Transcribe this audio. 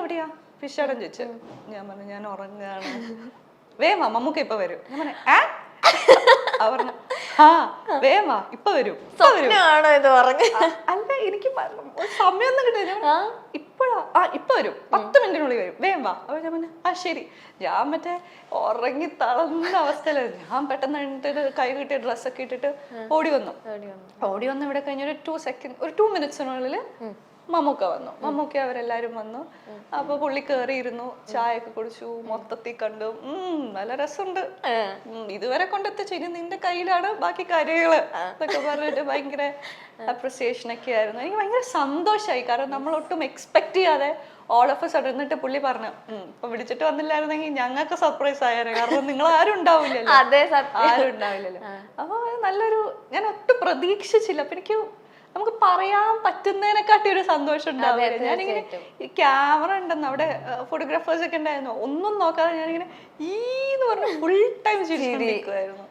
എവിടെയാ ഫിഷാടൻ ചോദിച്ചു. ഞാൻ പറഞ്ഞു ഞാൻ ഉറങ്ങുകയാണ്. വേമാ മമ്മൂക്ക ഇപ്പൊ വരും. ഞാൻ പറഞ്ഞു അവർ ആ വേമാ ഇപ്പൊ വരും. അല്ല എനിക്ക് സമയമൊന്നും കിട്ടില്ല. ഇപ്പഴാ ഇപ്പൊ വരും 10 മിനിറ്റിനുള്ളിൽ വരും വേം വാ. അപ്പൊ ഞാൻ പറഞ്ഞു ശരി. ഞാൻ മറ്റേ ഉറങ്ങി തളർന്ന അവസ്ഥയിലായിരുന്നു. ഞാൻ പെട്ടെന്ന് എഴുന്നിട്ട് കൈ കിട്ടിയ ഡ്രസ്സൊക്കെ ഇട്ടിട്ട് ഓടി വന്നു. ഇവിടെ കഴിഞ്ഞൊരു 2 മിനിറ്റ്സിനുള്ളിൽ മമ്മൂക്ക വന്നു. മമ്മൂക്ക അവരെല്ലാരും വന്നു. അപ്പൊ പുള്ളി കേറിയിരുന്നു, ചായ ഒക്കെ കുടിച്ചു, മൊത്തത്തിൽ കണ്ടു. നല്ല രസമുണ്ട്, ഇതുവരെ കൊണ്ടെത്തിച്ചു, ഇനി നിന്റെ കയ്യിലാണ് ബാക്കി കാര്യങ്ങള് എന്നൊക്കെ പറഞ്ഞിട്ട് ഭയങ്കര അപ്രിസിയേഷൻ ഒക്കെ ആയിരുന്നു. എനിക്ക് ഭയങ്കര സന്തോഷമായി. കാരണം നമ്മൾ ഒട്ടും എക്സ്പെക്ട് ചെയ്യാതെ ഓൾ ഓഫ് സഡൻ എന്നിട്ട് പുള്ളി പറഞ്ഞു ഇപ്പൊ വിളിച്ചിട്ട് വന്നില്ലായിരുന്നെങ്കിൽ ഞങ്ങൾക്ക് സർപ്രൈസ് ആയേനെ. കാരണം നിങ്ങൾ ആരും ഉണ്ടാവില്ലല്ലോ. അപ്പൊ നല്ലൊരു, ഞാൻ ഒട്ടും പ്രതീക്ഷിച്ചില്ല. അപ്പൊ എനിക്ക് നമുക്ക് പറയാൻ പറ്റുന്നതിനെക്കാട്ടി ഒരു സന്തോഷം ഉണ്ടാവില്ല. ഞാനിങ്ങനെ ക്യാമറ ഉണ്ടെന്ന് അവിടെ ഫോട്ടോഗ്രാഫേഴ്സ് ഒക്കെ ഉണ്ടായിരുന്നു, ഒന്നും നോക്കാതെ ഞാനിങ്ങനെ എന്ന് പറഞ്ഞ ഫുൾ ടൈം ചിരിക്കുമായിരുന്നു.